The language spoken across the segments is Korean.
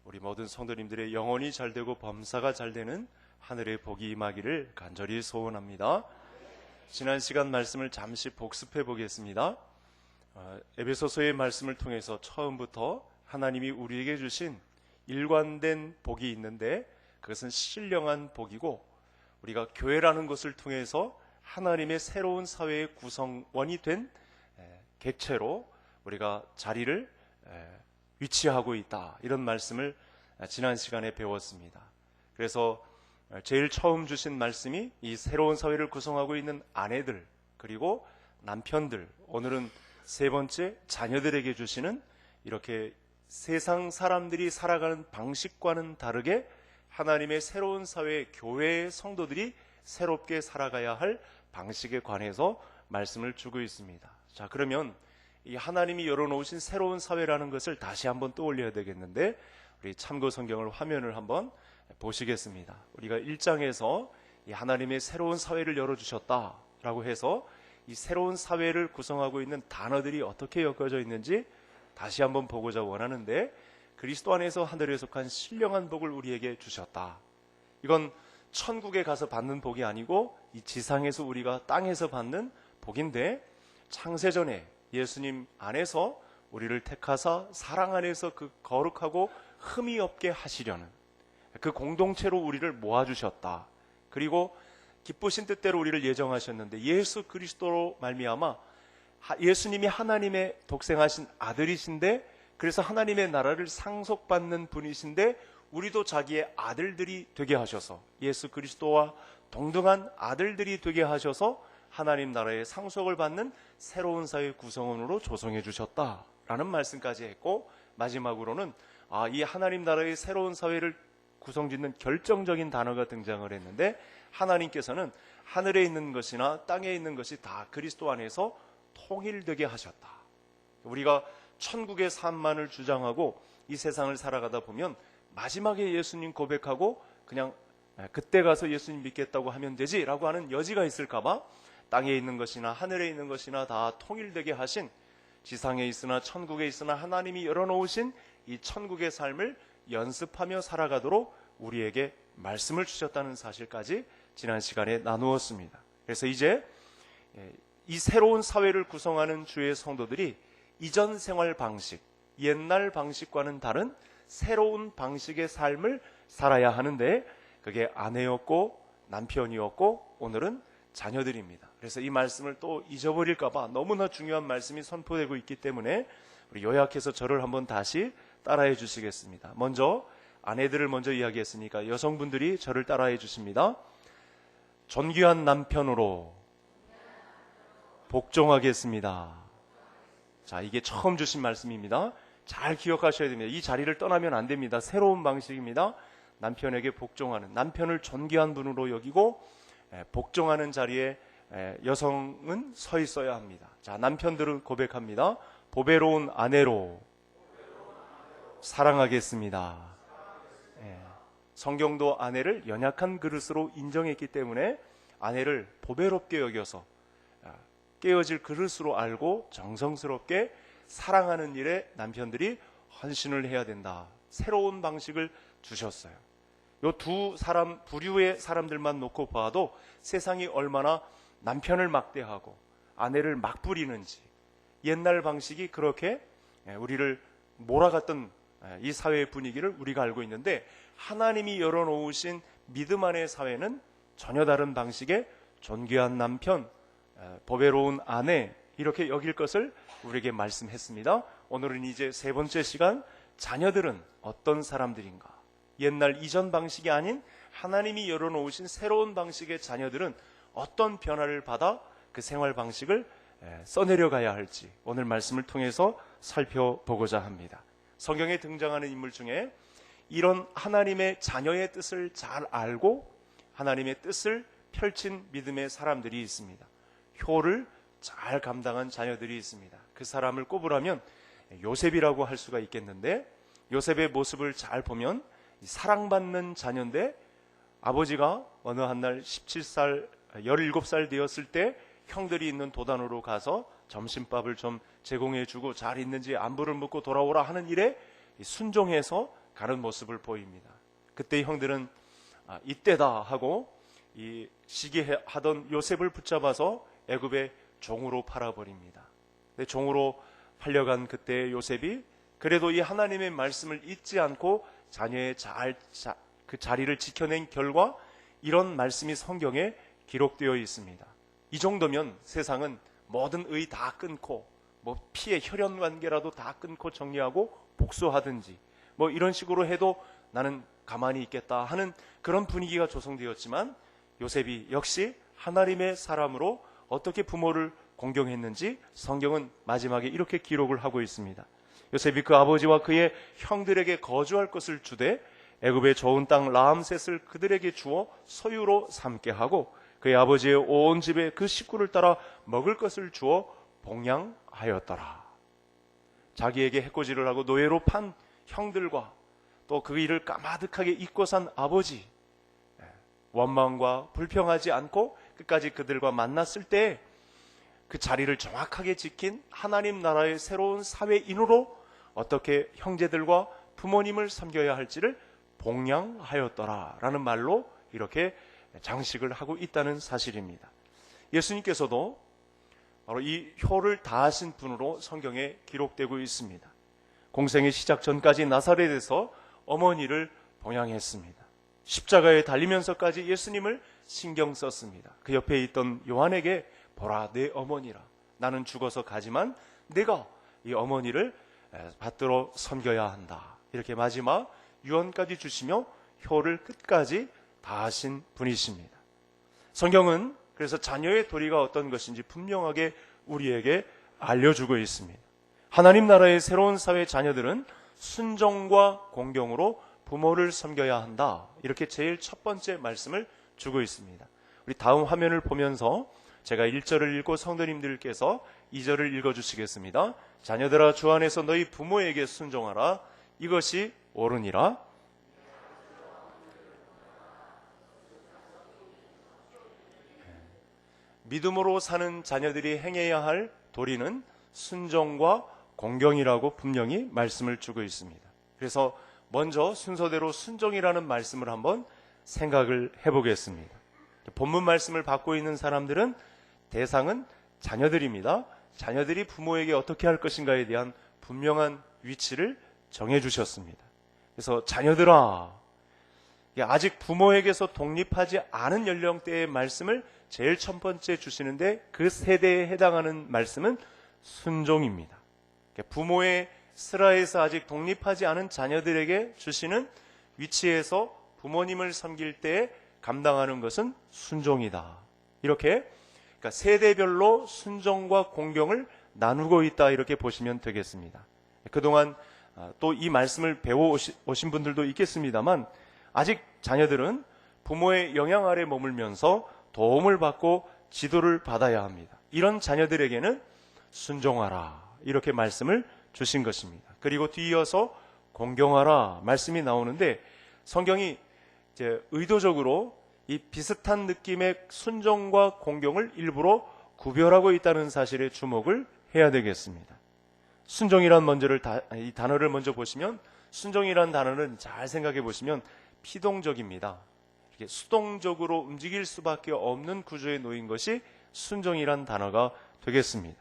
우리 모든 성도님들의 영혼이 잘되고 범사가 잘되는 하늘의 복이 임하기를 간절히 소원합니다. 지난 시간 말씀을 잠시 복습해 보겠습니다. 에베소서의 말씀을 통해서 처음부터 하나님이 우리에게 주신 일관된 복이 있는데 그것은 신령한 복이고, 우리가 교회라는 것을 통해서 하나님의 새로운 사회의 구성원이 된 객체로 우리가 자리를 위치하고 있다, 이런 말씀을 지난 시간에 배웠습니다. 그래서 제일 처음 주신 말씀이 이 새로운 사회를 구성하고 있는 아내들, 그리고 남편들, 오늘은 세 번째 자녀들에게 주시는, 이렇게 세상 사람들이 살아가는 방식과는 다르게 하나님의 새로운 사회, 교회의 성도들이 새롭게 살아가야 할 방식에 관해서 말씀을 주고 있습니다. 자, 그러면 이 하나님이 열어놓으신 새로운 사회라는 것을 다시 한번 떠올려야 되겠는데, 우리 참고 성경을 화면을 한번 보시겠습니다. 우리가 1장에서 이 하나님의 새로운 사회를 열어주셨다라고 해서 이 새로운 사회를 구성하고 있는 단어들이 어떻게 엮어져 있는지 다시 한번 보고자 원하는데, 그리스도 안에서 하늘에 속한 신령한 복을 우리에게 주셨다. 이건 천국에 가서 받는 복이 아니고 이 지상에서 우리가 땅에서 받는 복인데, 창세전에 예수님 안에서 우리를 택하사 사랑 안에서 그 거룩하고 흠이 없게 하시려는 그 공동체로 우리를 모아주셨다. 그리고 기쁘신 뜻대로 우리를 예정하셨는데, 예수 그리스도로 말미암아 예수님이 하나님의 독생하신 아들이신데, 그래서 하나님의 나라를 상속받는 분이신데, 우리도 자기의 아들들이 되게 하셔서, 예수 그리스도와 동등한 아들들이 되게 하셔서 하나님 나라의 상속을 받는 새로운 사회 구성원으로 조성해 주셨다라는 말씀까지 했고, 마지막으로는 이 하나님 나라의 새로운 사회를 구성짓는 결정적인 단어가 등장을 했는데, 하나님께서는 하늘에 있는 것이나 땅에 있는 것이 다 그리스도 안에서 통일되게 하셨다. 우리가 천국의 삶만을 주장하고 이 세상을 살아가다 보면 마지막에 예수님 고백하고 그냥 그때 가서 예수님 믿겠다고 하면 되지 라고 하는 여지가 있을까봐 땅에 있는 것이나 하늘에 있는 것이나 다 통일되게 하신, 지상에 있으나 천국에 있으나 하나님이 열어놓으신 이 천국의 삶을 연습하며 살아가도록 우리에게 말씀을 주셨다는 사실까지 지난 시간에 나누었습니다. 그래서 이제 이 새로운 사회를 구성하는 주의 성도들이 이전 생활 방식, 옛날 방식과는 다른 새로운 방식의 삶을 살아야 하는데, 그게 아내였고 남편이었고 오늘은 자녀들입니다. 그래서 이 말씀을 또 잊어버릴까봐 너무나 중요한 말씀이 선포되고 있기 때문에 우리 요약해서 저를 한번 다시 따라해 주시겠습니다. 먼저 아내들을 먼저 이야기했으니까 여성분들이 저를 따라해 주십니다. 존귀한 남편으로 복종하겠습니다. 자, 이게 처음 주신 말씀입니다. 잘 기억하셔야 됩니다. 이 자리를 떠나면 안 됩니다. 새로운 방식입니다. 남편에게 복종하는, 남편을 존귀한 분으로 여기고 복종하는 자리에 여성은 서 있어야 합니다. 자, 남편들은 고백합니다. 보배로운 아내로 사랑하겠습니다. 성경도 아내를 연약한 그릇으로 인정했기 때문에 아내를 보배롭게 여겨서 깨어질 그릇으로 알고 정성스럽게 사랑하는 일에 남편들이 헌신을 해야 된다. 새로운 방식을 주셨어요. 요 두 사람, 부류의 사람들만 놓고 봐도 세상이 얼마나 남편을 막대하고 아내를 막 부리는지, 옛날 방식이 그렇게 우리를 몰아갔던 이 사회의 분위기를 우리가 알고 있는데, 하나님이 열어놓으신 믿음 안의 사회는 전혀 다른 방식의 존귀한 남편, 보배로운 아내, 이렇게 여길 것을 우리에게 말씀했습니다. 오늘은 이제 세 번째 시간, 자녀들은 어떤 사람들인가? 옛날 이전 방식이 아닌 하나님이 열어놓으신 새로운 방식의 자녀들은 어떤 변화를 받아 그 생활 방식을 써내려가야 할지 오늘 말씀을 통해서 살펴보고자 합니다. 성경에 등장하는 인물 중에 이런 하나님의 자녀의 뜻을 잘 알고 하나님의 뜻을 펼친 믿음의 사람들이 있습니다. 효를 잘 감당한 자녀들이 있습니다. 그 사람을 꼽으라면 요셉이라고 할 수가 있겠는데, 요셉의 모습을 잘 보면 사랑받는 자녀인데, 아버지가 어느 한날 17살, 17살 되었을 때 형들이 있는 도단으로 가서 점심밥을 좀 제공해주고 잘 있는지 안부를 묻고 돌아오라 하는 일에 순종해서 가는 모습을 보입니다. 그때 형들은 이때다 하고 이 시기하던 요셉을 붙잡아서 애굽의 종으로 팔아버립니다. 근데 종으로 팔려간 그때 요셉이 그래도 이 하나님의 말씀을 잊지 않고 자녀의 그 자리를 지켜낸 결과 이런 말씀이 성경에 기록되어 있습니다. 이 정도면 세상은 모든 의 다 끊고 피해 혈연 관계라도 다 끊고 정리하고 복수하든지 이런 식으로 해도 나는 가만히 있겠다 하는 그런 분위기가 조성되었지만 요셉이 역시 하나님의 사람으로 어떻게 부모를 공경했는지 성경은 마지막에 이렇게 기록을 하고 있습니다. 요셉이 그 아버지와 그의 형들에게 거주할 것을 주되 애굽의 좋은 땅 라암셋을 그들에게 주어 소유로 삼게 하고 그의 아버지의 온 집에 그 식구를 따라 먹을 것을 주어 봉양하였더라. 자기에게 해코지를 하고 노예로 판 형들과 또 그 일을 까마득하게 잊고 산 아버지, 원망과 불평하지 않고 끝까지 그들과 만났을 때 그 자리를 정확하게 지킨 하나님 나라의 새로운 사회인으로 어떻게 형제들과 부모님을 섬겨야 할지를 봉양하였더라 라는 말로 이렇게 장식을 하고 있다는 사실입니다. 예수님께서도 바로 이 효를 다하신 분으로 성경에 기록되고 있습니다. 공생의 시작 전까지 나사렛에서 어머니를 봉양했습니다. 십자가에 달리면서까지 예수님을 신경 썼습니다. 그 옆에 있던 요한에게 보라 내 어머니라. 나는 죽어서 가지만 내가 이 어머니를 받들어 섬겨야 한다. 이렇게 마지막 유언까지 주시며 효를 끝까지 다하신 분이십니다. 성경은 그래서 자녀의 도리가 어떤 것인지 분명하게 우리에게 알려주고 있습니다. 하나님 나라의 새로운 사회 자녀들은 순종과 공경으로 부모를 섬겨야 한다. 이렇게 제일 첫 번째 말씀을 주고 있습니다. 우리 다음 화면을 보면서 제가 1절을 읽고 성도님들께서 2절을 읽어주시겠습니다. 자녀들아 주 안에서 너희 부모에게 순종하라. 이것이 옳으니라. 믿음으로 사는 자녀들이 행해야 할 도리는 순종과 공경이라고 분명히 말씀을 주고 있습니다. 그래서 먼저 순서대로 순종이라는 말씀을 한번 생각을 해보겠습니다. 본문 말씀을 받고 있는 사람들은 대상은 자녀들입니다. 자녀들이 부모에게 어떻게 할 것인가에 대한 분명한 위치를 정해주셨습니다. 그래서 자녀들아, 아직 부모에게서 독립하지 않은 연령대의 말씀을 제일 첫 번째 주시는데 그 세대에 해당하는 말씀은 순종입니다. 부모의 슬하에서 아직 독립하지 않은 자녀들에게 주시는 위치에서 부모님을 섬길 때 감당하는 것은 순종이다. 이렇게 세대별로 순종과 공경을 나누고 있다 이렇게 보시면 되겠습니다. 그동안 또 이 말씀을 배워오신 분들도 있겠습니다만 아직 자녀들은 부모의 영향 아래 머물면서 도움을 받고 지도를 받아야 합니다. 이런 자녀들에게는 순종하라 이렇게 말씀을 주신 것입니다. 그리고 뒤이어서 공경하라 말씀이 나오는데 성경이 이제 의도적으로 이 비슷한 느낌의 순종과 공경을 일부러 구별하고 있다는 사실에 주목을 해야 되겠습니다. 순종이란 이 단어를 먼저 보시면 순종이란 단어는 잘 생각해 보시면 피동적입니다. 이렇게 수동적으로 움직일 수밖에 없는 구조에 놓인 것이 순종이란 단어가 되겠습니다.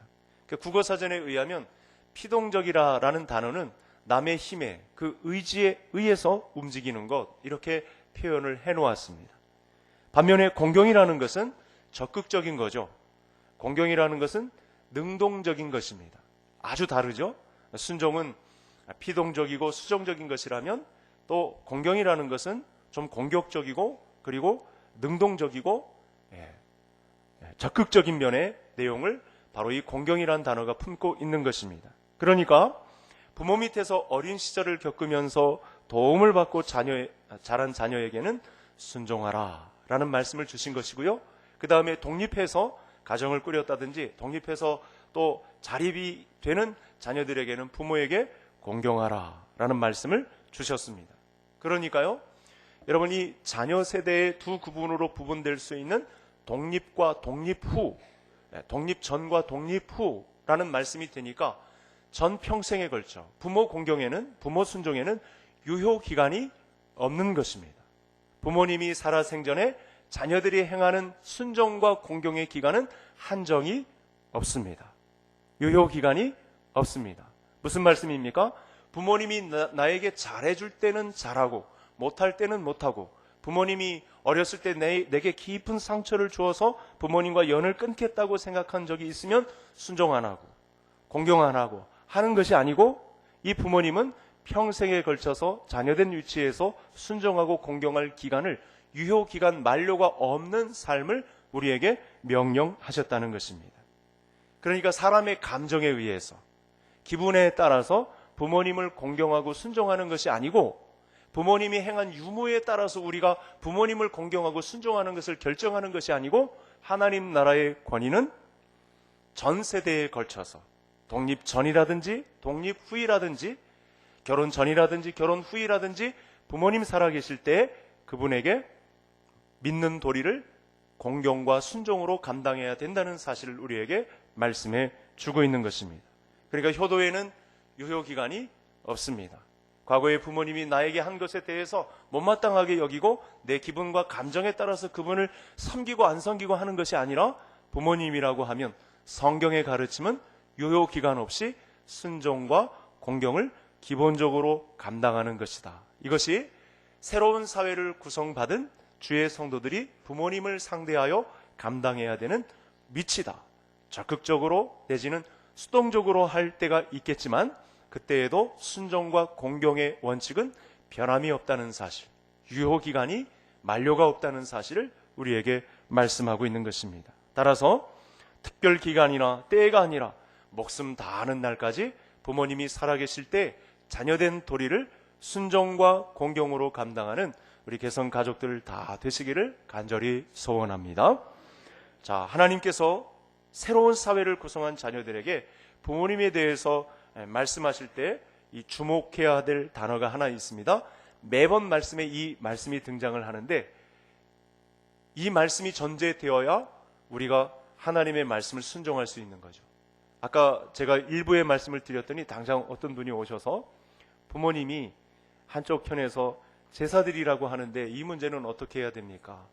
국어사전에 의하면 피동적이라는 단어는 남의 힘에 그 의지에 의해서 움직이는 것 이렇게 표현을 해놓았습니다. 반면에 공경이라는 것은 적극적인 거죠. 공경이라는 것은 능동적인 것입니다. 아주 다르죠. 순종은 피동적이고 수동적인 것이라면 또 공경이라는 것은 좀 공격적이고 그리고 능동적이고 적극적인 면의 내용을 바로 이 공경이라는 단어가 품고 있는 것입니다. 그러니까 부모 밑에서 어린 시절을 겪으면서 도움을 받고 자란 자녀에게는 순종하라 라는 말씀을 주신 것이고요. 그 다음에 독립해서 가정을 꾸렸다든지 독립해서 또 자립이 되는 자녀들에게는 부모에게 공경하라 라는 말씀을 주셨습니다. 그러니까요, 여러분 이 자녀 세대의 두 구분으로 구분될 수 있는 독립과 독립 후, 독립 전과 독립 후라는 말씀이 되니까 전 평생에 걸쳐 부모 공경에는, 부모 순종에는 유효 기간이 없는 것입니다. 부모님이 살아생전에 자녀들이 행하는 순종과 공경의 기간은 한정이 없습니다. 유효 기간이 없습니다. 무슨 말씀입니까? 부모님이 나에게 잘해줄 때는 잘하고 못할 때는 못하고, 부모님이 어렸을 때 내게 깊은 상처를 주어서 부모님과 연을 끊겠다고 생각한 적이 있으면 순종 안 하고 공경 안 하고 하는 것이 아니고, 이 부모님은 평생에 걸쳐서 자녀된 위치에서 순종하고 공경할 기간을, 유효 기간 만료가 없는 삶을 우리에게 명령하셨다는 것입니다. 그러니까 사람의 감정에 의해서, 기분에 따라서 부모님을 공경하고 순종하는 것이 아니고, 부모님이 행한 유무에 따라서 우리가 부모님을 공경하고 순종하는 것을 결정하는 것이 아니고, 하나님 나라의 권위는 전 세대에 걸쳐서, 독립 전이라든지 독립 후이라든지 결혼 전이라든지 결혼 후이라든지 부모님 살아계실 때 그분에게 믿는 도리를 공경과 순종으로 감당해야 된다는 사실을 우리에게 말씀해 주고 있는 것입니다. 그러니까 효도에는 유효기간이 없습니다. 과거에 부모님이 나에게 한 것에 대해서 못마땅하게 여기고 내 기분과 감정에 따라서 그분을 섬기고 안 섬기고 하는 것이 아니라, 부모님이라고 하면 성경의 가르침은 유효기간 없이 순종과 공경을 기본적으로 감당하는 것이다. 이것이 새로운 사회를 구성받은 주의 성도들이 부모님을 상대하여 감당해야 되는 위치다. 적극적으로 내지는 수동적으로 할 때가 있겠지만 그때에도 순종과 공경의 원칙은 변함이 없다는 사실, 유효기간이 만료가 없다는 사실을 우리에게 말씀하고 있는 것입니다. 따라서 특별기간이나 때가 아니라 목숨 다하는 날까지 부모님이 살아계실 때 자녀된 도리를 순종과 공경으로 감당하는 우리 개성 가족들 다 되시기를 간절히 소원합니다. 자, 하나님께서 새로운 사회를 구성한 자녀들에게 부모님에 대해서 말씀하실 때 이 주목해야 될 단어가 하나 있습니다. 매번 말씀에 이 말씀이 등장을 하는데, 이 말씀이 전제되어야 우리가 하나님의 말씀을 순종할 수 있는 거죠. 아까 제가 일부의 말씀을 드렸더니 당장 어떤 분이 오셔서 부모님이 한쪽 편에서 제사드리라고 하는데 이 문제는 어떻게 해야 됩니까?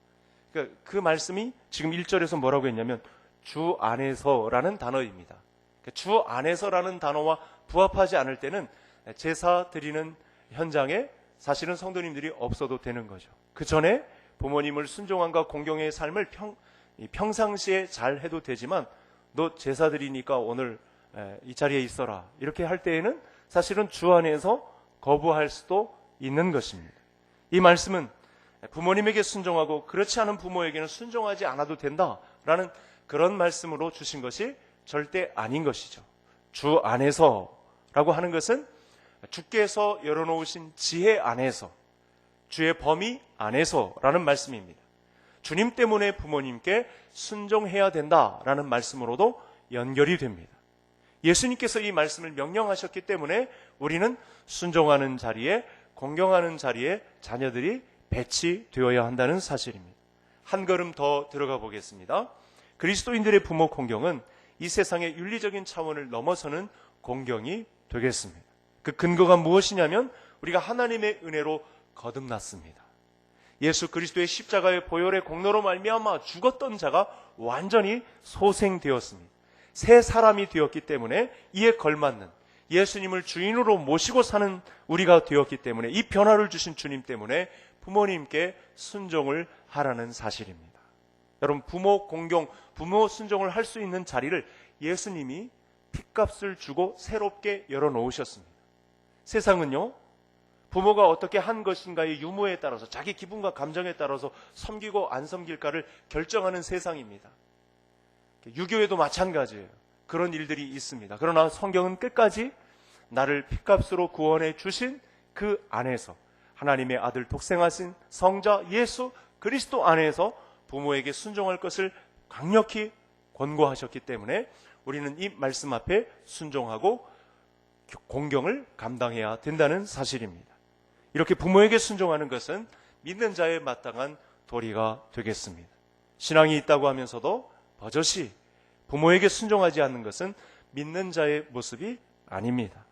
그러니까 그 말씀이 지금 1절에서 뭐라고 했냐면 주 안에서라는 단어입니다. 그러니까 주 안에서라는 단어와 부합하지 않을 때는 제사 드리는 현장에 사실은 성도님들이 없어도 되는 거죠. 그 전에 부모님을 순종함과 공경의 삶을 평상시에 잘 해도 되지만, 너 제사 드리니까 오늘 이 자리에 있어라 이렇게 할 때에는 사실은 주 안에서 거부할 수도 있는 것입니다. 이 말씀은 부모님에게 순종하고 그렇지 않은 부모에게는 순종하지 않아도 된다라는 그런 말씀으로 주신 것이 절대 아닌 것이죠. 주 안에서라고 하는 것은 주께서 열어놓으신 지혜 안에서, 주의 범위 안에서라는 말씀입니다. 주님 때문에 부모님께 순종해야 된다라는 말씀으로도 연결이 됩니다. 예수님께서 이 말씀을 명령하셨기 때문에 우리는 순종하는 자리에, 공경하는 자리에 자녀들이 배치되어야 한다는 사실입니다. 한 걸음 더 들어가 보겠습니다. 그리스도인들의 부모 공경은 이 세상의 윤리적인 차원을 넘어서는 공경이 되겠습니다. 그 근거가 무엇이냐면 우리가 하나님의 은혜로 거듭났습니다. 예수 그리스도의 십자가의 보혈의 공로로 말미암아 죽었던 자가 완전히 소생되었습니다. 새 사람이 되었기 때문에 이에 걸맞는 예수님을 주인으로 모시고 사는 우리가 되었기 때문에, 이 변화를 주신 주님 때문에 부모님께 순종을 하라는 사실입니다. 여러분, 부모 공경, 부모 순종을 할 수 있는 자리를 예수님이 핏값을 주고 새롭게 열어놓으셨습니다. 세상은요, 부모가 어떻게 한 것인가의 유무에 따라서, 자기 기분과 감정에 따라서 섬기고 안 섬길까를 결정하는 세상입니다. 유교에도 마찬가지예요. 그런 일들이 있습니다. 그러나 성경은 끝까지 나를 핏값으로 구원해 주신 그 안에서, 하나님의 아들 독생하신 성자 예수 그리스도 안에서 부모에게 순종할 것을 강력히 권고하셨기 때문에 우리는 이 말씀 앞에 순종하고 공경을 감당해야 된다는 사실입니다. 이렇게 부모에게 순종하는 것은 믿는 자의 마땅한 도리가 되겠습니다. 신앙이 있다고 하면서도 버젓이 부모에게 순종하지 않는 것은 믿는 자의 모습이 아닙니다.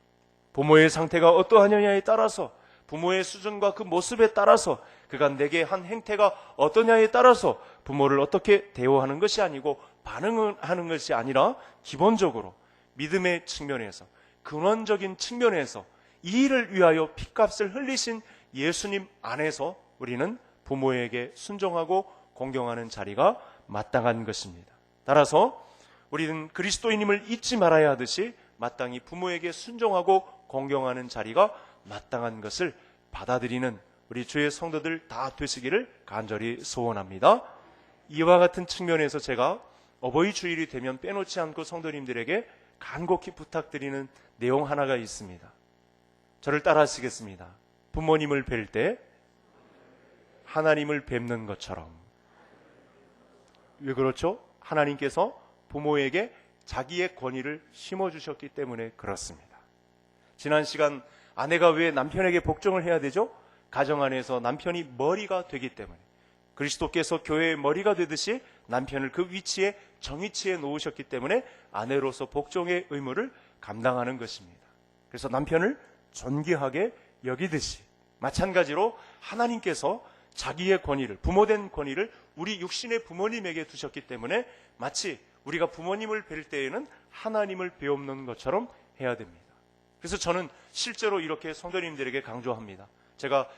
부모의 상태가 어떠하느냐에 따라서 부모의 수준과 그 모습에 따라서 그가 내게 한 행태가 어떠냐에 따라서 부모를 어떻게 대우하는 것이 아니고 반응하는 것이 아니라 기본적으로 믿음의 측면에서, 근원적인 측면에서 이 일을 위하여 핏값을 흘리신 예수님 안에서 우리는 부모에게 순종하고 공경하는 자리가 마땅한 것입니다. 따라서 우리는 그리스도인임을 잊지 말아야 하듯이 마땅히 부모에게 순종하고 공경하는 자리가 마땅한 것을 받아들이는 우리 주의 성도들 다 되시기를 간절히 소원합니다. 이와 같은 측면에서 제가 어버이 주일이 되면 빼놓지 않고 성도님들에게 간곡히 부탁드리는 내용 하나가 있습니다. 저를 따라 하시겠습니다. 부모님을 뵐 때 하나님을 뵙는 것처럼. 왜 그렇죠? 하나님께서 부모에게 자기의 권위를 심어주셨기 때문에 그렇습니다. 지난 시간 아내가 왜 남편에게 복종을 해야 되죠? 가정 안에서 남편이 머리가 되기 때문에, 그리스도께서 교회의 머리가 되듯이 남편을 그 위치에 정위치에 놓으셨기 때문에 아내로서 복종의 의무를 감당하는 것입니다. 그래서 남편을 존귀하게 여기듯이 마찬가지로 하나님께서 자기의 권위를, 부모된 권위를 우리 육신의 부모님에게 두셨기 때문에 마치 우리가 부모님을 뵐 때에는 하나님을 배우는 것처럼 해야 됩니다. 그래서 저는 실제로 이렇게 성도님들에게 강조합니다. 제가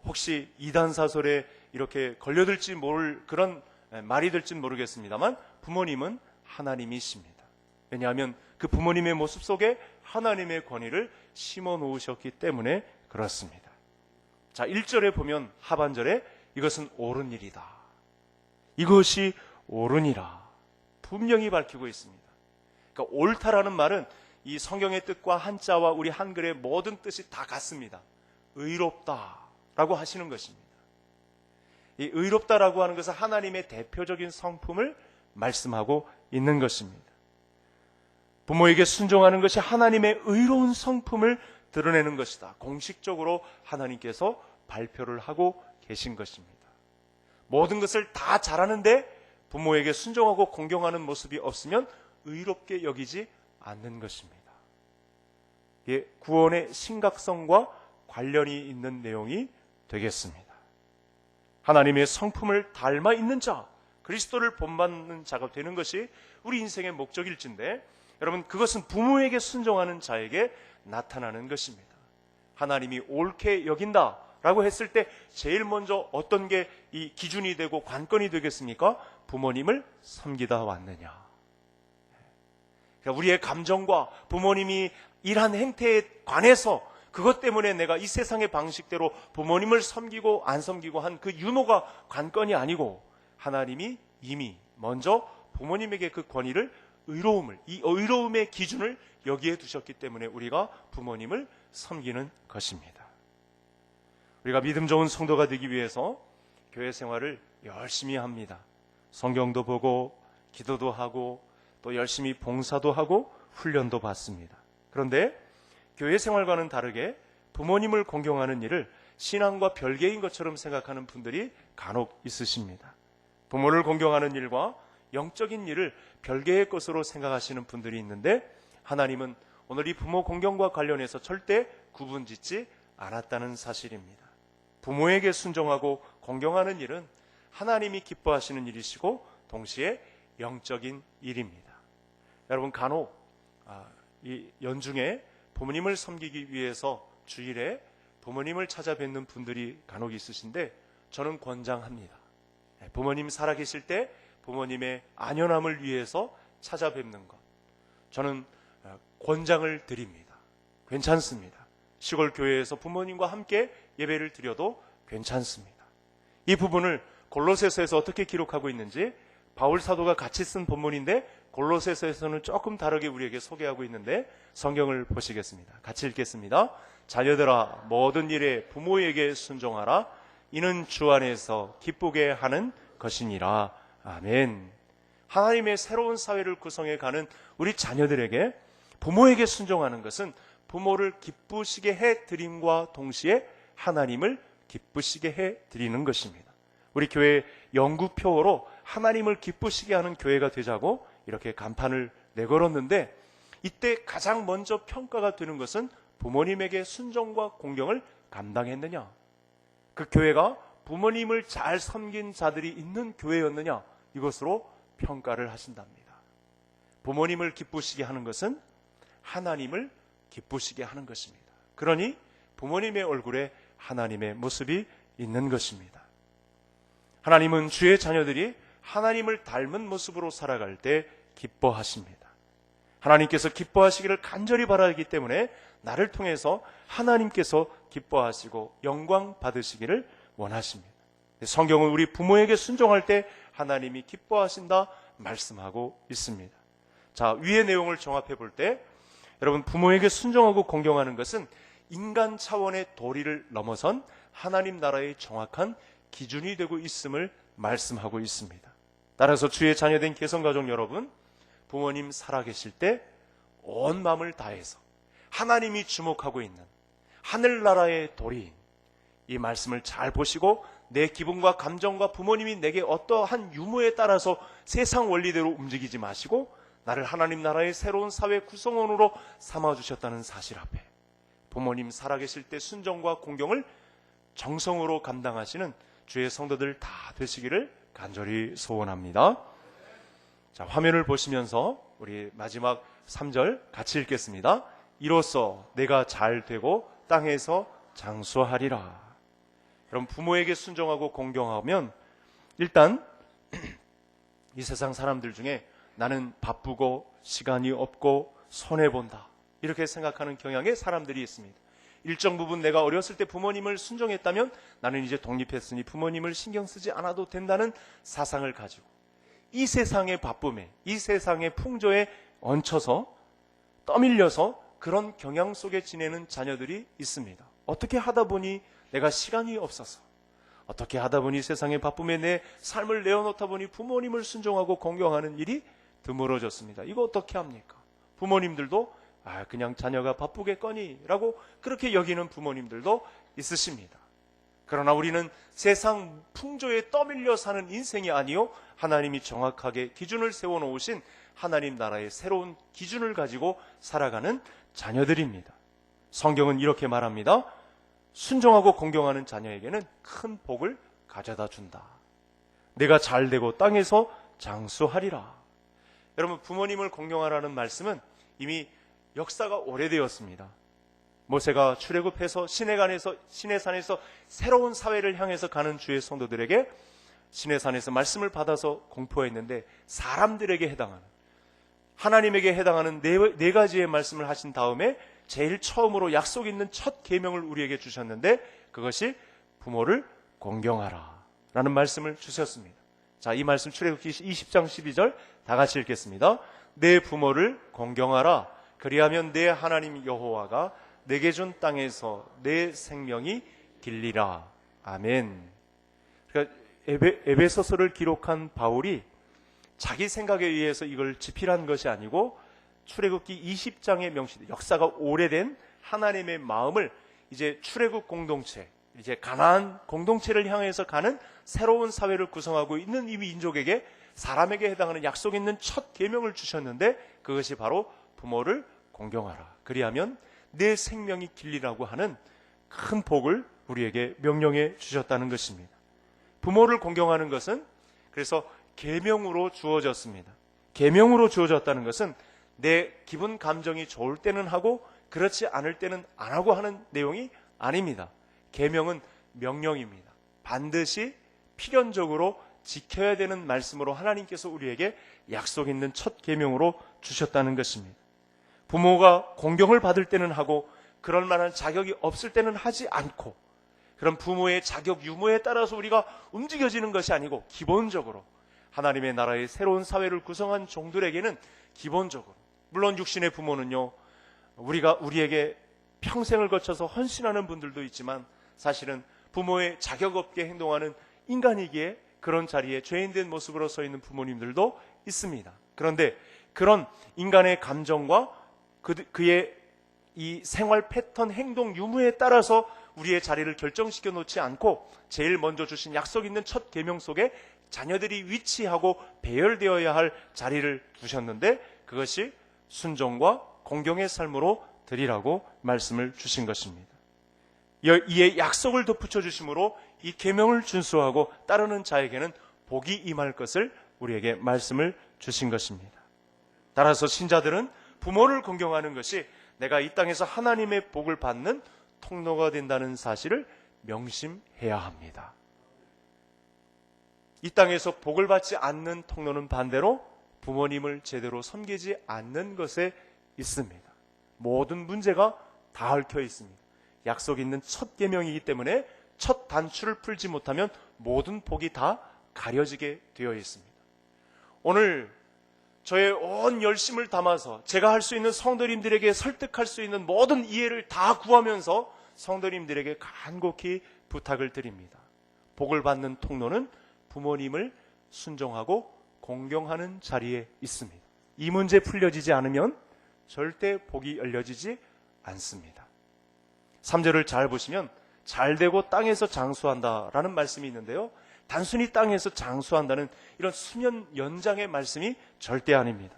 혹시 이단사설에 이렇게 걸려들지 모를 그런 말이 될지는 모르겠습니다만 부모님은 하나님이십니다. 왜냐하면 그 부모님의 모습 속에 하나님의 권위를 심어 놓으셨기 때문에 그렇습니다. 자, 1절에 보면 하반절에 이것은 옳은 일이다, 이것이 옳으니라 분명히 밝히고 있습니다. 그러니까 옳다라는 말은 이 성경의 뜻과 한자와 우리 한글의 모든 뜻이 다 같습니다. 의롭다라고 하시는 것입니다. 이 의롭다라고 하는 것은 하나님의 대표적인 성품을 말씀하고 있는 것입니다. 부모에게 순종하는 것이 하나님의 의로운 성품을 드러내는 것이다. 공식적으로 하나님께서 발표를 하고 계신 것입니다. 모든 것을 다 잘하는데 부모에게 순종하고 공경하는 모습이 없으면 의롭게 여기지 않는 것입니다. 이게 구원의 심각성과 관련이 있는 내용이 되겠습니다. 하나님의 성품을 닮아 있는 자, 그리스도를 본받는 자가 되는 것이 우리 인생의 목적일진데, 여러분, 그것은 부모에게 순종하는 자에게 나타나는 것입니다. 하나님이 옳게 여긴다라고 했을 때 제일 먼저 어떤 게 이 기준이 되고 관건이 되겠습니까? 부모님을 섬기다 왔느냐. 그러니까 우리의 감정과 부모님이 일한 행태에 관해서 그것 때문에 내가 이 세상의 방식대로 부모님을 섬기고 안 섬기고 한 그 유무가 관건이 아니고, 하나님이 이미 먼저 부모님에게 그 권위를, 의로움을, 이 의로움의 기준을 여기에 두셨기 때문에 우리가 부모님을 섬기는 것입니다. 우리가 믿음 좋은 성도가 되기 위해서 교회 생활을 열심히 합니다. 성경도 보고 기도도 하고 또 열심히 봉사도 하고 훈련도 받습니다. 그런데 교회 생활과는 다르게 부모님을 공경하는 일을 신앙과 별개인 것처럼 생각하는 분들이 간혹 있으십니다. 부모를 공경하는 일과 영적인 일을 별개의 것으로 생각하시는 분들이 있는데, 하나님은 오늘 이 부모 공경과 관련해서 절대 구분짓지 않았다는 사실입니다. 부모에게 순종하고 공경하는 일은 하나님이 기뻐하시는 일이시고 동시에 영적인 일입니다. 여러분, 간혹 이 연중에 부모님을 섬기기 위해서 주일에 부모님을 찾아뵙는 분들이 간혹 있으신데, 저는 권장합니다. 부모님 살아계실 때 부모님의 안연함을 위해서 찾아뵙는 것, 저는 권장을 드립니다. 괜찮습니다. 시골 교회에서 부모님과 함께 예배를 드려도 괜찮습니다. 이 부분을 골로새서에서 어떻게 기록하고 있는지 바울 사도가 같이 쓴 본문인데 골로새서에서는 조금 다르게 우리에게 소개하고 있는데, 성경을 보시겠습니다. 같이 읽겠습니다. 자녀들아, 모든 일에 부모에게 순종하라. 이는 주 안에서 기쁘게 하는 것이니라. 아멘. 하나님의 새로운 사회를 구성해 가는 우리 자녀들에게 부모에게 순종하는 것은 부모를 기쁘시게 해드림과 동시에 하나님을 기쁘시게 해드리는 것입니다. 우리 교회 영구표어로 하나님을 기쁘시게 하는 교회가 되자고 이렇게 간판을 내걸었는데, 이때 가장 먼저 평가가 되는 것은 부모님에게 순종과 공경을 감당했느냐? 그 교회가 부모님을 잘 섬긴 자들이 있는 교회였느냐? 이것으로 평가를 하신답니다. 부모님을 기쁘시게 하는 것은 하나님을 기쁘시게 하는 것입니다. 그러니 부모님의 얼굴에 하나님의 모습이 있는 것입니다. 하나님은 주의 자녀들이 하나님을 닮은 모습으로 살아갈 때 기뻐하십니다. 하나님께서 기뻐하시기를 간절히 바라기 때문에 나를 통해서 하나님께서 기뻐하시고 영광 받으시기를 원하십니다. 성경은 우리 부모에게 순종할 때 하나님이 기뻐하신다 말씀하고 있습니다. 자, 위의 내용을 종합해 볼 때 여러분, 부모에게 순종하고 공경하는 것은 인간 차원의 도리를 넘어선 하나님 나라의 정확한 기준이 되고 있음을 말씀하고 있습니다. 따라서 주의 자녀된 개성가족 여러분, 부모님 살아계실 때 온 마음을 다해서 하나님이 주목하고 있는 하늘나라의 도리인 이 말씀을 잘 보시고 내 기분과 감정과 부모님이 내게 어떠한 유무에 따라서 세상 원리대로 움직이지 마시고 나를 하나님 나라의 새로운 사회 구성원으로 삼아주셨다는 사실 앞에 부모님 살아계실 때 순종과 공경을 정성으로 감당하시는 주의 성도들 다 되시기를 간절히 소원합니다. 자, 화면을 보시면서 우리 마지막 3절 같이 읽겠습니다. 이로써 내가 잘 되고 땅에서 장수하리라. 여러분, 부모에게 순종하고 공경하면 일단 이 세상 사람들 중에 나는 바쁘고 시간이 없고 손해본다 이렇게 생각하는 경향의 사람들이 있습니다. 일정 부분 내가 어렸을 때 부모님을 순종했다면 나는 이제 독립했으니 부모님을 신경 쓰지 않아도 된다는 사상을 가지고 이 세상의 바쁨에 이 세상의 풍조에 얹혀서 떠밀려서 그런 경향 속에 지내는 자녀들이 있습니다. 어떻게 하다 보니 내가 시간이 없어서 어떻게 하다 보니 세상의 바쁨에 내 삶을 내어놓다 보니 부모님을 순종하고 공경하는 일이 드물어졌습니다. 이거 어떻게 합니까? 부모님들도 그냥 자녀가 바쁘겠거니 라고 그렇게 여기는 부모님들도 있으십니다. 그러나 우리는 세상 풍조에 떠밀려 사는 인생이 아니요 하나님이 정확하게 기준을 세워놓으신 하나님 나라의 새로운 기준을 가지고 살아가는 자녀들입니다. 성경은 이렇게 말합니다. 순종하고 공경하는 자녀에게는 큰 복을 가져다 준다. 내가 잘되고 땅에서 장수하리라. 여러분, 부모님을 공경하라는 말씀은 이미 역사가 오래되었습니다. 모세가 출애굽해서 시내산에서 새로운 사회를 향해서 가는 주의 성도들에게 시내산에서 말씀을 받아서 공포했는데 사람들에게 해당하는 하나님에게 해당하는 네 가지의 말씀을 하신 다음에 제일 처음으로 약속 있는 첫 계명을 우리에게 주셨는데 그것이 부모를 공경하라 라는 말씀을 주셨습니다. 자, 이 말씀 출애굽기 20장 12절 다 같이 읽겠습니다. 내 부모를 공경하라. 그리하면 내 하나님 여호와가 내게 준 땅에서 내 생명이 길리라. 아멘. 그러니까 에베소서를 기록한 바울이 자기 생각에 의해서 이걸 집필한 것이 아니고 출애굽기 20장에 명시된 역사가 오래된 하나님의 마음을 이제 출애굽 공동체, 이제 가나안 공동체를 향해서 가는 새로운 사회를 구성하고 있는 이 민족에게 사람에게 해당하는 약속 있는 첫 계명을 주셨는데 그것이 바로 부모를 공경하라. 그리하면 내 생명이 길리라고 하는 큰 복을 우리에게 명령해 주셨다는 것입니다. 부모를 공경하는 것은 그래서 계명으로 주어졌습니다. 계명으로 주어졌다는 것은 내 기분 감정이 좋을 때는 하고 그렇지 않을 때는 안 하고 하는 내용이 아닙니다. 계명은 명령입니다. 반드시 필연적으로 지켜야 되는 말씀으로 하나님께서 우리에게 약속 있는 첫 계명으로 주셨다는 것입니다. 부모가 공경을 받을 때는 하고 그럴 만한 자격이 없을 때는 하지 않고 그런 부모의 자격 유무에 따라서 우리가 움직여지는 것이 아니고 기본적으로 하나님의 나라의 새로운 사회를 구성한 종들에게는 기본적으로 물론 육신의 부모는요 우리에게 평생을 거쳐서 헌신하는 분들도 있지만 사실은 부모의 자격 없게 행동하는 인간이기에 그런 자리에 죄인된 모습으로 서 있는 부모님들도 있습니다. 그런데 그런 인간의 감정과 그의 이 생활 패턴, 행동 유무에 따라서 우리의 자리를 결정시켜 놓지 않고 제일 먼저 주신 약속 있는 첫 계명 속에 자녀들이 위치하고 배열되어야 할 자리를 두셨는데 그것이 순종과 공경의 삶으로 드리라고 말씀을 주신 것입니다. 이에 약속을 덧붙여 주심으로 이 계명을 준수하고 따르는 자에게는 복이 임할 것을 우리에게 말씀을 주신 것입니다. 따라서 신자들은 부모를 공경하는 것이 내가 이 땅에서 하나님의 복을 받는 통로가 된다는 사실을 명심해야 합니다. 이 땅에서 복을 받지 않는 통로는 반대로 부모님을 제대로 섬기지 않는 것에 있습니다. 모든 문제가 다 얽혀 있습니다. 약속 있는 첫 계명이기 때문에 첫 단추를 풀지 못하면 모든 복이 다 가려지게 되어 있습니다. 오늘 저의 온 열심을 담아서 제가 할 수 있는 성도님들에게 설득할 수 있는 모든 이해를 다 구하면서 성도님들에게 간곡히 부탁을 드립니다. 복을 받는 통로는 부모님을 순종하고 공경하는 자리에 있습니다. 이 문제 풀려지지 않으면 절대 복이 열려지지 않습니다. 3절을 잘 보시면 잘 되고 땅에서 장수한다라는 말씀이 있는데요. 단순히 땅에서 장수한다는 이런 수년 연장의 말씀이 절대 아닙니다.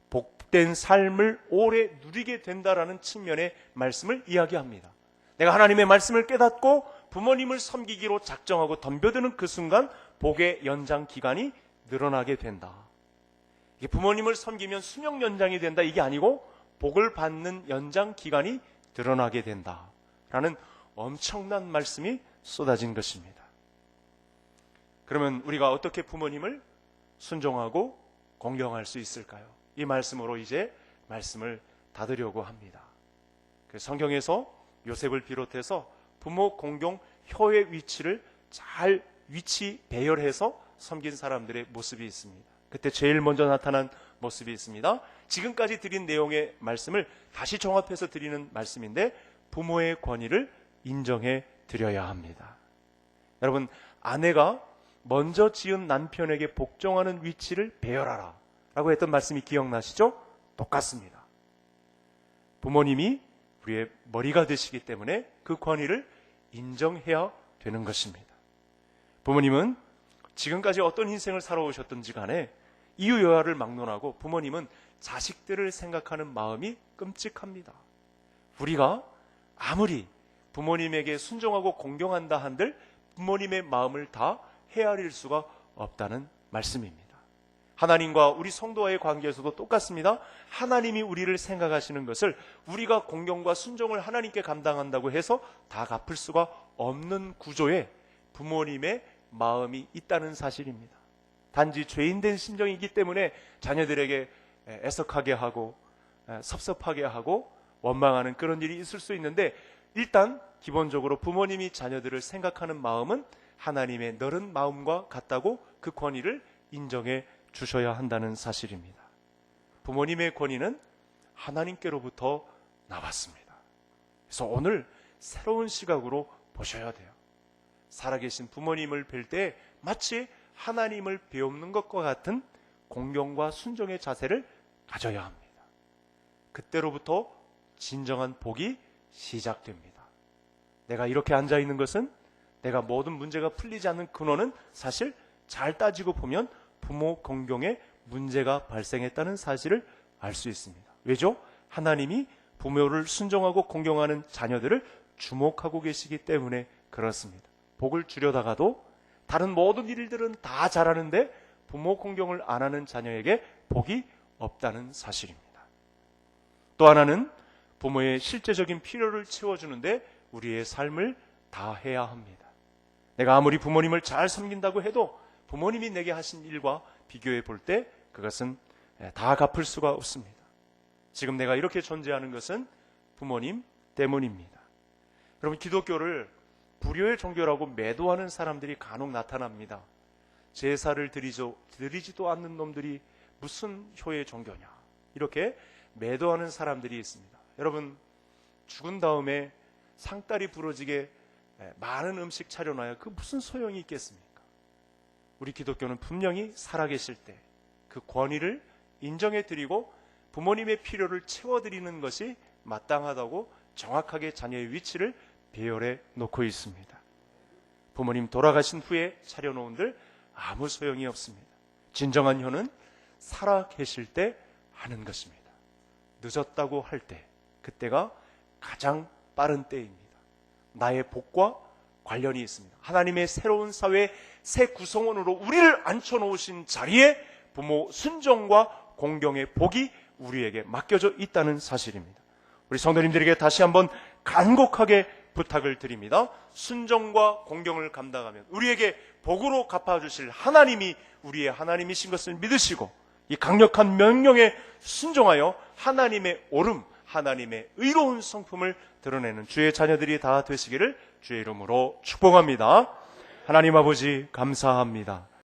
복된 삶을 오래 누리게 된다라는 측면의 말씀을 이야기합니다. 내가 하나님의 말씀을 깨닫고 부모님을 섬기기로 작정하고 덤벼드는 그 순간 복의 연장 기간이 늘어나게 된다. 이게 부모님을 섬기면 수명 연장이 된다 이게 아니고 복을 받는 연장 기간이 늘어나게 된다라는 엄청난 말씀이 쏟아진 것입니다. 그러면 우리가 어떻게 부모님을 순종하고 공경할 수 있을까요? 이 말씀으로 이제 말씀을 닫으려고 합니다. 성경에서 요셉을 비롯해서 부모 공경 효의 위치를 잘 위치 배열해서 섬긴 사람들의 모습이 있습니다. 그때 제일 먼저 나타난 모습이 있습니다. 지금까지 드린 내용의 말씀을 다시 종합해서 드리는 말씀인데 부모의 권위를 인정해 드려야 합니다. 여러분, 아내가 먼저 지은 남편에게 복종하는 위치를 배열하라 라고 했던 말씀이 기억나시죠? 똑같습니다. 부모님이 우리의 머리가 되시기 때문에 그 권위를 인정해야 되는 것입니다. 부모님은 지금까지 어떤 인생을 살아오셨든지 간에 이유 여하를 막론하고 부모님은 자식들을 생각하는 마음이 끔찍합니다. 우리가 아무리 부모님에게 순종하고 공경한다 한들 부모님의 마음을 다 헤아릴 수가 없다는 말씀입니다. 하나님과 우리 성도와의 관계에서도 똑같습니다. 하나님이 우리를 생각하시는 것을 우리가 공경과 순종을 하나님께 감당한다고 해서 다 갚을 수가 없는 구조에 부모님의 마음이 있다는 사실입니다. 단지 죄인된 심정이기 때문에 자녀들에게 애석하게 하고 섭섭하게 하고 원망하는 그런 일이 있을 수 있는데 일단 기본적으로 부모님이 자녀들을 생각하는 마음은 하나님의 너른 마음과 같다고 그 권위를 인정해 주셔야 한다는 사실입니다. 부모님의 권위는 하나님께로부터 나왔습니다. 그래서 오늘 새로운 시각으로 보셔야 돼요. 살아계신 부모님을 뵐 때 마치 하나님을 배우는 것과 같은 공경과 순종의 자세를 가져야 합니다. 그때로부터 진정한 복이 시작됩니다. 내가 이렇게 앉아있는 것은 내가 모든 문제가 풀리지 않는 근원은 사실 잘 따지고 보면 부모 공경에 문제가 발생했다는 사실을 알 수 있습니다. 왜죠? 하나님이 부모를 순종하고 공경하는 자녀들을 주목하고 계시기 때문에 그렇습니다. 복을 주려다가도 다른 모든 일들은 다 잘하는데 부모 공경을 안 하는 자녀에게 복이 없다는 사실입니다. 또 하나는 부모의 실제적인 필요를 채워주는데 우리의 삶을 다해야 합니다. 내가 아무리 부모님을 잘 섬긴다고 해도 부모님이 내게 하신 일과 비교해 볼 때 그것은 다 갚을 수가 없습니다. 지금 내가 이렇게 존재하는 것은 부모님 때문입니다. 여러분, 기독교를 불효의 종교라고 매도하는 사람들이 간혹 나타납니다. 제사를 드리지도 않는 놈들이 무슨 효의 종교냐 이렇게 매도하는 사람들이 있습니다. 여러분, 죽은 다음에 상다리 부러지게 많은 음식 차려놔야 그 무슨 소용이 있겠습니까? 우리 기독교는 분명히 살아계실 때 그 권위를 인정해드리고 부모님의 필요를 채워드리는 것이 마땅하다고 정확하게 자녀의 위치를 배열해 놓고 있습니다. 부모님 돌아가신 후에 차려놓은들 아무 소용이 없습니다. 진정한 효는 살아계실 때 하는 것입니다. 늦었다고 할 때 그때가 가장 빠른 때입니다. 나의 복과 관련이 있습니다. 하나님의 새로운 사회 새 구성원으로 우리를 앉혀놓으신 자리에 부모 순종과 공경의 복이 우리에게 맡겨져 있다는 사실입니다. 우리 성도님들에게 다시 한번 간곡하게 부탁을 드립니다. 순종과 공경을 감당하면 우리에게 복으로 갚아주실 하나님이 우리의 하나님이신 것을 믿으시고 이 강력한 명령에 순종하여 하나님의 옳음, 하나님의 의로운 성품을 드러내는 주의 자녀들이 다 되시기를 주의 이름으로 축복합니다. 하나님 아버지 감사합니다.